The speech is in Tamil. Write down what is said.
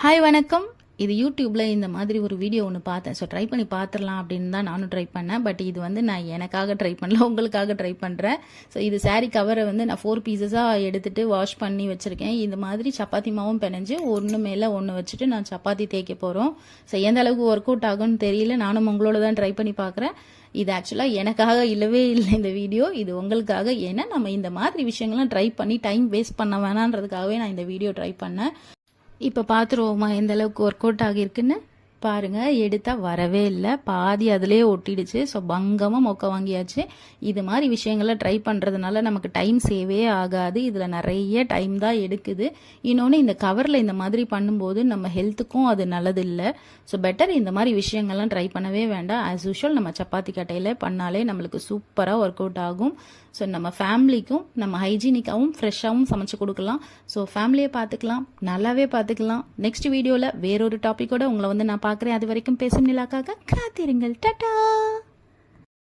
ஹாய் வணக்கம். இது யூடியூப்ல இந்த மாதிரி ஒரு வீடியோ ஒன்று பார்த்தேன். ஸோ ட்ரை பண்ணி பார்த்துடலாம் அப்படின்னு தான் நானும் ட்ரை பண்ணேன். பட் இது வந்து நான் எனக்காக ட்ரை பண்ணல, உங்களுக்காக ட்ரை பண்ணுறேன். ஸோ இது சாரீ கவரை வந்து நான் 4 பீசஸாக எடுத்துட்டு வாஷ் பண்ணி வச்சுருக்கேன். இந்த மாதிரி சப்பாத்தி மாவும் பிணைஞ்சு ஒன்று மேலே ஒன்று வச்சுட்டு நான் சப்பாத்தி தேய்க்க போகிறோம். ஸோ எந்த அளவுக்கு ஒர்க் அவுட் ஆகும்னு தெரியல. நானும் உங்களோட தான் ட்ரை பண்ணி பார்க்குறேன். இது ஆக்சுவலாக எனக்காக இல்லவே இல்லை இந்த வீடியோ. இது உங்களுக்காக. ஏன்னா நம்ம இந்த மாதிரி விஷயங்கள்லாம் ட்ரை பண்ணி டைம் வேஸ்ட் பண்ண வேணான்றதுக்காகவே நான் இந்த வீடியோ ட்ரை பண்ணேன். இப்போ பார்த்துருவோமா எந்த அளவுக்கு ஒர்க் அவுட் ஆகியிருக்குன்னு. பாருங்கள், எடுத்தால் வரவே இல்லை, பாதி அதிலே ஒட்டிடுச்சு. ஸோ பங்கமாக மொக்க வாங்கியாச்சு. இது மாதிரி விஷயங்களை ட்ரை பண்ணுறதுனால நமக்கு டைம் சேவே ஆகாது. இதில் நிறைய டைம் தான் எடுக்குது. இன்னொன்று, இந்த கவரில் இந்த மாதிரி பண்ணும்போது நம்ம ஹெல்த்துக்கும் அது நல்லது இல்லை. ஸோ பெட்டர் இந்த மாதிரி விஷயங்கள்லாம் ட்ரை பண்ணவே வேண்டாம். ஆஸ் யூஷுவல் நம்ம சப்பாத்தி கட்டையில் பண்ணாலே நம்மளுக்கு சூப்பராக ஒர்க் அவுட் ஆகும். ஸோ நம்ம ஃபேமிலிக்கும் நம்ம ஹைஜீனிக்காகவும் ஃப்ரெஷ்ஷாகவும் சமைச்சு கொடுக்கலாம். ஸோ ஃபேமிலியை பார்த்துக்கலாம், நல்லாவே பார்த்துக்கலாம். நெக்ஸ்ட் வீடியோவில் வேறொரு டாப்பிக்கோட உங்களை வந்து நான் பார்க்குறேன். அது வரைக்கும் பேசும் நிலாக்காக காத்திருங்கள். டாடா.